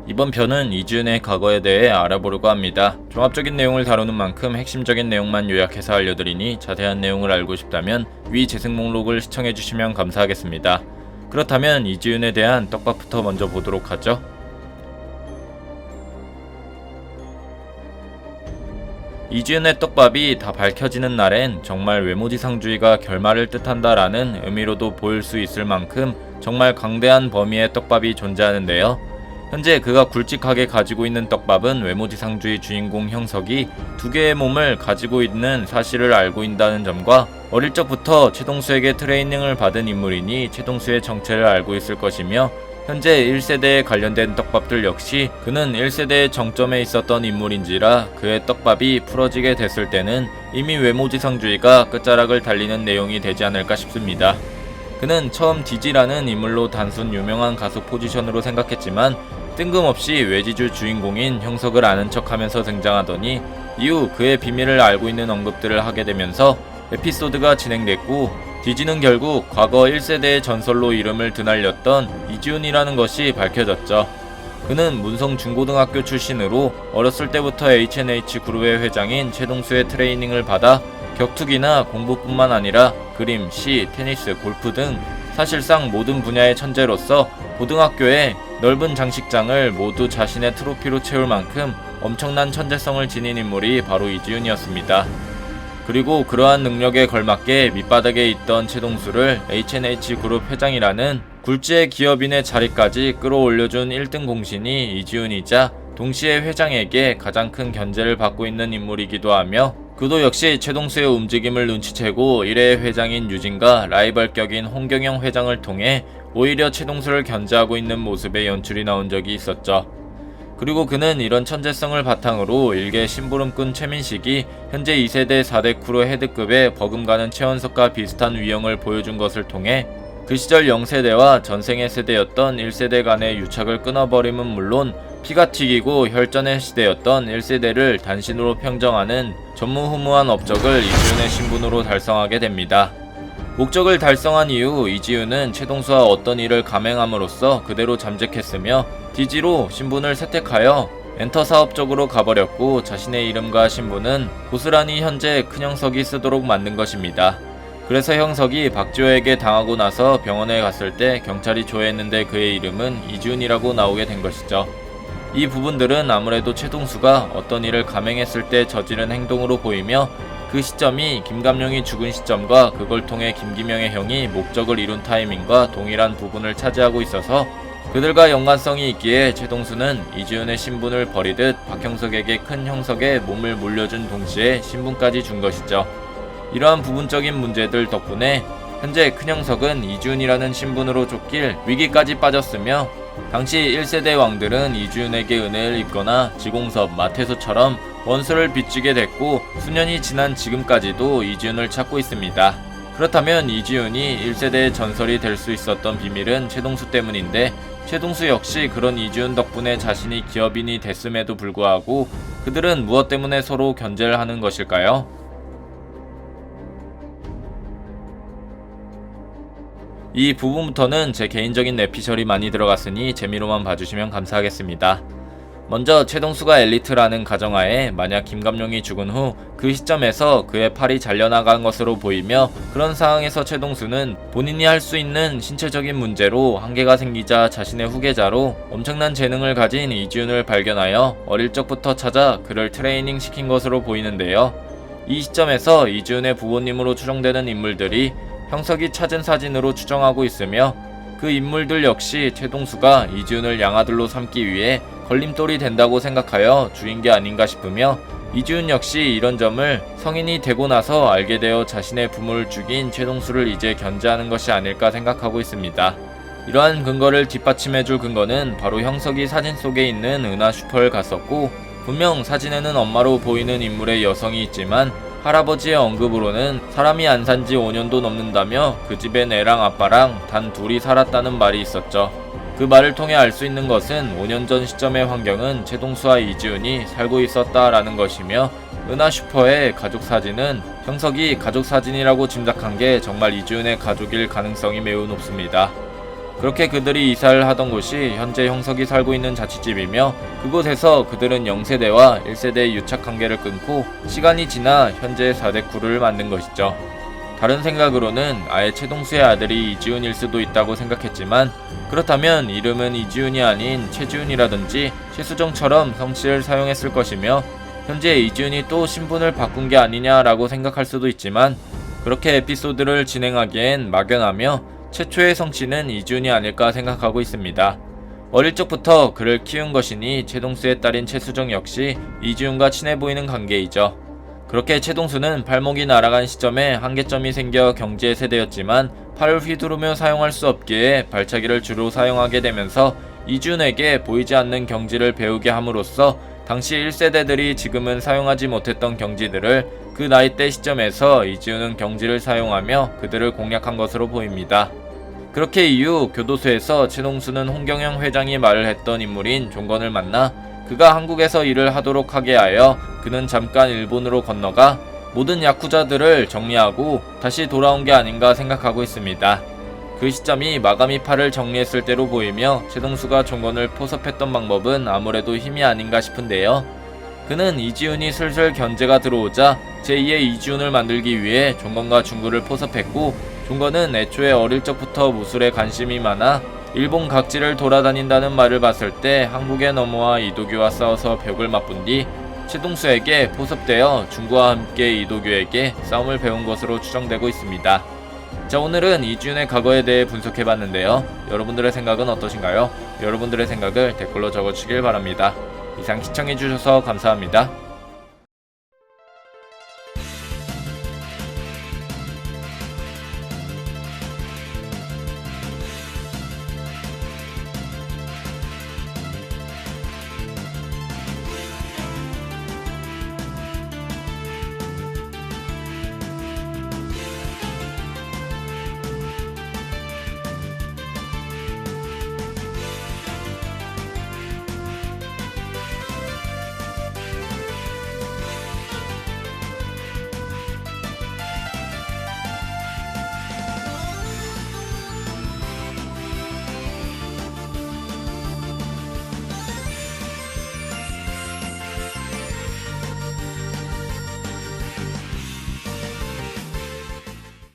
이번 편은 이지훈의 과거에 대해 알아보려고 합니다. 종합적인 내용을 다루는 만큼 핵심적인 내용만 요약해서 알려드리니 자세한 내용을 알고 싶다면 위 재생 목록을 시청해주시면 감사하겠습니다. 그렇다면 이지훈에 대한 떡밥부터 먼저 보도록 하죠. 이지훈의 떡밥이 다 밝혀지는 날엔 정말 외모지상주의가 결말을 뜻한다라는 의미로도 보일 수 있을 만큼 정말 강대한 범위의 떡밥이 존재하는데요. 현재 그가 굵직하게 가지고 있는 떡밥은 외모지상주의 주인공 형석이 두 개의 몸을 가지고 있는 사실을 알고 있다는 점과 어릴 적부터 최동수에게 트레이닝을 받은 인물이니 최동수의 정체를 알고 있을 것이며, 현재 1세대에 관련된 떡밥들 역시 그는 1세대의 정점에 있었던 인물인지라 그의 떡밥이 풀어지게 됐을 때는 이미 외모지상주의가 끝자락을 달리는 내용이 되지 않을까 싶습니다. 그는 처음 디지라는 인물로 단순 유명한 가수 포지션으로 생각했지만 뜬금없이 외지주 주인공인 형석을 아는 척하면서 등장하더니 이후 그의 비밀을 알고 있는 언급들을 하게 되면서 에피소드가 진행됐고, 디지는 결국 과거 1세대의 전설로 이름을 드날렸던 이지훈이라는 것이 밝혀졌죠. 그는 문성 중고등학교 출신으로 어렸을 때부터 H&H 그룹의 회장인 최동수의 트레이닝을 받아 격투기나 공부뿐만 아니라 그림, 시, 테니스, 골프 등 사실상 모든 분야의 천재로서 고등학교에 넓은 장식장을 모두 자신의 트로피로 채울 만큼 엄청난 천재성을 지닌 인물이 바로 이지훈이었습니다. 그리고 그러한 능력에 걸맞게 밑바닥에 있던 최동수를 H&H 그룹 회장이라는 굴지의 기업인의 자리까지 끌어올려준 1등 공신이 이지훈이자 동시에 회장에게 가장 큰 견제를 받고 있는 인물이기도 하며, 그도 역시 최동수의 움직임을 눈치채고 1회 회장인 유진과 라이벌격인 홍경영 회장을 통해 오히려 최동수를 견제하고 있는 모습의 연출이 나온 적이 있었죠. 그리고 그는 이런 천재성을 바탕으로 일개 심부름꾼 최민식이 현재 2세대 4대 크루 헤드급의 버금가는 최원석과 비슷한 위형을 보여준 것을 통해 그 시절 0세대와 전생의 세대였던 1세대 간의 유착을 끊어버림은 물론 피가 튀기고 혈전의 시대였던 1세대를 단신으로 평정하는 전무후무한 업적을 이지훈의 신분으로 달성하게 됩니다. 목적을 달성한 이후 이지훈은 최동수와 어떤 일을 감행함으로써 그대로 잠적했으며 디지로 신분을 세택하여 엔터 사업 쪽으로 가버렸고, 자신의 이름과 신분은 고스란히 현재 큰형석이 쓰도록 만든 것입니다. 그래서 형석이 박지호에게 당하고 나서 병원에 갔을 때 경찰이 조회했는데 그의 이름은 이지훈이라고 나오게 된 것이죠. 이 부분들은 아무래도 최동수가 어떤 일을 감행했을 때 저지른 행동으로 보이며, 그 시점이 김감룡이 죽은 시점과 그걸 통해 김기명의 형이 목적을 이룬 타이밍과 동일한 부분을 차지하고 있어서 그들과 연관성이 있기에 최동수는 이지훈의 신분을 버리듯 박형석에게 큰 형석의 몸을 물려준 동시에 신분까지 준 것이죠. 이러한 부분적인 문제들 덕분에 현재 큰형석은 이지훈이라는 신분으로 쫓길 위기까지 빠졌으며, 당시 1세대 왕들은 이지훈에게 은혜를 입거나 지공섭, 마태소처럼 원수를 빚지게 됐고 수년이 지난 지금까지도 이지훈을 찾고 있습니다. 그렇다면 이지훈이 1세대의 전설이 될 수 있었던 비밀은 최동수 때문인데, 최동수 역시 그런 이지훈 덕분에 자신이 기업인이 됐음에도 불구하고 그들은 무엇 때문에 서로 견제를 하는 것일까요? 이 부분부터는 제 개인적인 내피셜이 많이 들어갔으니 재미로만 봐주시면 감사하겠습니다. 먼저 최동수가 엘리트라는 가정하에 만약 김감룡이 죽은 후 그 시점에서 그의 팔이 잘려나간 것으로 보이며, 그런 상황에서 최동수는 본인이 할 수 있는 신체적인 문제로 한계가 생기자 자신의 후계자로 엄청난 재능을 가진 이지훈을 발견하여 어릴 적부터 찾아 그를 트레이닝 시킨 것으로 보이는데요. 이 시점에서 이지훈의 부모님으로 추정되는 인물들이 형석이 찾은 사진으로 추정하고 있으며, 그 인물들 역시 최동수가 이지훈을 양아들로 삼기 위해 걸림돌이 된다고 생각하여 주인 게 아닌가 싶으며, 이지훈 역시 이런 점을 성인이 되고 나서 알게 되어 자신의 부모를 죽인 최동수를 이제 견제하는 것이 아닐까 생각하고 있습니다. 이러한 근거를 뒷받침해줄 근거는 바로 형석이 사진 속에 있는 은하 슈퍼를 갔었고, 분명 사진에는 엄마로 보이는 인물의 여성이 있지만 할아버지의 언급으로는 사람이 안 산지 5년도 넘는다며 그 집엔 애랑 아빠랑 단 둘이 살았다는 말이 있었죠. 그 말을 통해 알 수 있는 것은 5년 전 시점의 환경은 최동수와 이지훈이 살고 있었다라는 것이며, 은하 슈퍼의 가족 사진은 형석이 가족 사진이라고 짐작한 게 정말 이지훈의 가족일 가능성이 매우 높습니다. 그렇게 그들이 이사를 하던 곳이 현재 형석이 살고 있는 자취집이며, 그곳에서 그들은 0세대와 1세대의 유착관계를 끊고 시간이 지나 현재 4대 크루를 만든 것이죠. 다른 생각으로는 아예 최동수의 아들이 이지훈일 수도 있다고 생각했지만, 그렇다면 이름은 이지훈이 아닌 최지훈이라든지 최수정처럼 성씨를 사용했을 것이며, 현재 이지훈이 또 신분을 바꾼 게 아니냐라고 생각할 수도 있지만, 그렇게 에피소드를 진행하기엔 막연하며 최초의 성씨는 이지훈이 아닐까 생각하고 있습니다. 어릴 적부터 그를 키운 것이니 최동수의 딸인 최수정 역시 이지훈과 친해 보이는 관계이죠. 그렇게 최동수는 팔목이 날아간 시점에 한계점이 생겨 경지의 세대였지만 팔을 휘두르며 사용할 수 없기에 발차기를 주로 사용하게 되면서 이지훈에게 보이지 않는 경지를 배우게 함으로써 당시 1세대들이 지금은 사용하지 못했던 경지들을 그 나이대 시점에서 이지훈은 경지를 사용하며 그들을 공략한 것으로 보입니다. 그렇게 이후 교도소에서 최동수는 홍경영 회장이 말을 했던 인물인 종건을 만나 그가 한국에서 일을 하도록 하게 하여 그는 잠깐 일본으로 건너가 모든 야쿠자들을 정리하고 다시 돌아온 게 아닌가 생각하고 있습니다. 그 시점이 마가미 팔을 정리했을 때로 보이며 최동수가 종건을 포섭했던 방법은 아무래도 힘이 아닌가 싶은데요. 그는 이지훈이 슬슬 견제가 들어오자 제2의 이지훈을 만들기 위해 종건과 중구를 포섭했고, 종건은 애초에 어릴 적부터 무술에 관심이 많아 일본 각지를 돌아다닌다는 말을 봤을 때 한국에 넘어와 이도규와 싸워서 벽을 맞분 뒤 최동수에게 포섭되어 중구와 함께 이도규에게 싸움을 배운 것으로 추정되고 있습니다. 자, 오늘은 이지훈의 과거에 대해 분석해봤는데요. 여러분들의 생각은 어떠신가요? 여러분들의 생각을 댓글로 적어주길 바랍니다. 이상 시청해주셔서 감사합니다.